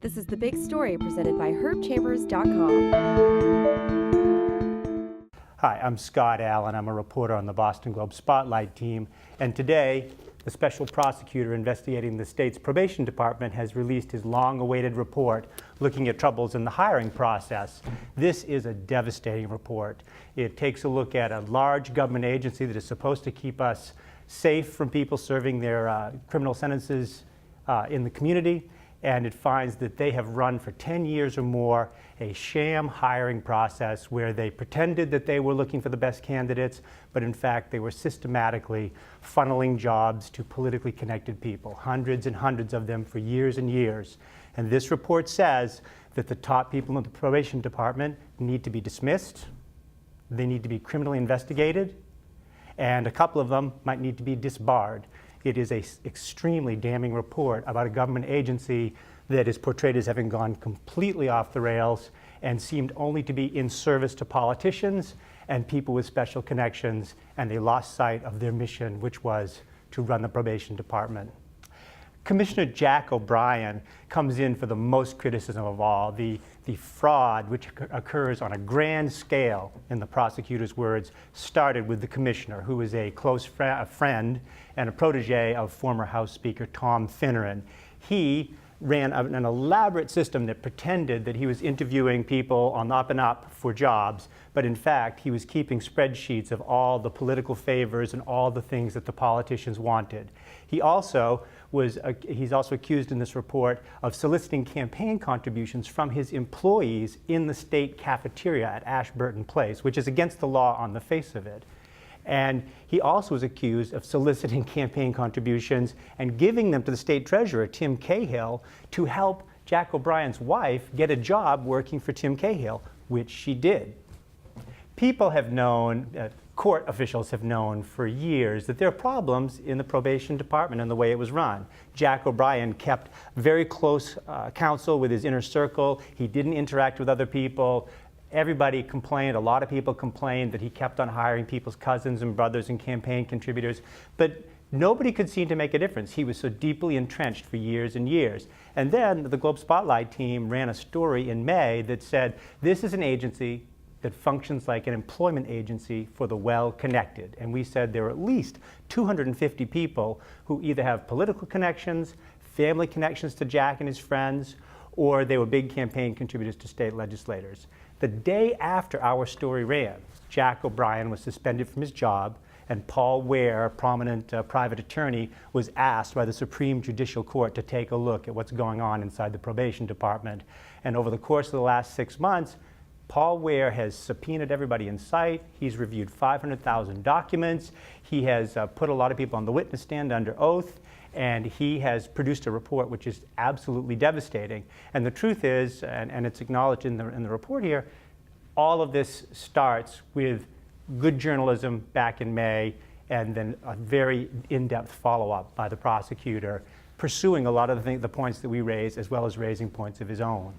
This is The Big Story presented by HerbChambers.com. Hi, I'm Scott Allen. I'm a reporter on the Boston Globe Spotlight team. And today, the special prosecutor investigating the state's probation department has released his long-awaited report looking at troubles in the hiring process. This is a devastating report. It takes a look at a large government agency that is supposed to keep us safe from people serving their criminal sentences in the community. And it finds that they have run for 10 years or more a sham hiring process where they pretended that they were looking for the best candidates, but in fact they were systematically funneling jobs to politically connected people, hundreds and hundreds of them for years and years. And this report says that the top people in the probation department need to be dismissed, they need to be criminally investigated, and a couple of them might need to be disbarred. It is an extremely damning report about a government agency that is portrayed as having gone completely off the rails and seemed only to be in service to politicians and people with special connections, and they lost sight of their mission, which was to run the probation department. Commissioner Jack O'Brien comes in for the most criticism of all. The fraud, which occurs on a grand scale, in the prosecutor's words, started with the commissioner, who is a close friend and a protege of former House Speaker Tom Finneran. He ran an elaborate system that pretended that he was interviewing people on the up and up for jobs, but in fact he was keeping spreadsheets of all the political favors and all the things that the politicians wanted. He's also accused in this report of soliciting campaign contributions from his employees in the state cafeteria at Ashburton Place, which is against the law on the face of it. And he also was accused of soliciting campaign contributions and giving them to the state treasurer, Tim Cahill, to help Jack O'Brien's wife get a job working for Tim Cahill, which she did. People have known, court officials have known for years that there are problems in the probation department and the way it was run. Jack O'Brien kept very close counsel with his inner circle. He didn't interact with other people. Everybody complained, a lot of people complained that he kept on hiring people's cousins and brothers and campaign contributors, but nobody could seem to make a difference. He was so deeply entrenched for years and years. And then the Globe Spotlight team ran a story in May that said, this is an agency that functions like an employment agency for the well-connected. And we said there are at least 250 people who either have political connections, family connections to Jack and his friends, or they were big campaign contributors to state legislators. The day after our story ran, Jack O'Brien was suspended from his job, and Paul Ware, a prominent private attorney, was asked by the Supreme Judicial Court to take a look at what's going on inside the probation department. And over the course of the last 6 months, Paul Ware has subpoenaed everybody in sight. He's reviewed 500,000 documents. He has put a lot of people on the witness stand under oath. And he has produced a report which is absolutely devastating. And the truth is, and it's acknowledged in the report here, all of this starts with good journalism back in May, and then a very in-depth follow-up by the prosecutor, pursuing a lot of the points that we raised, as well as raising points of his own.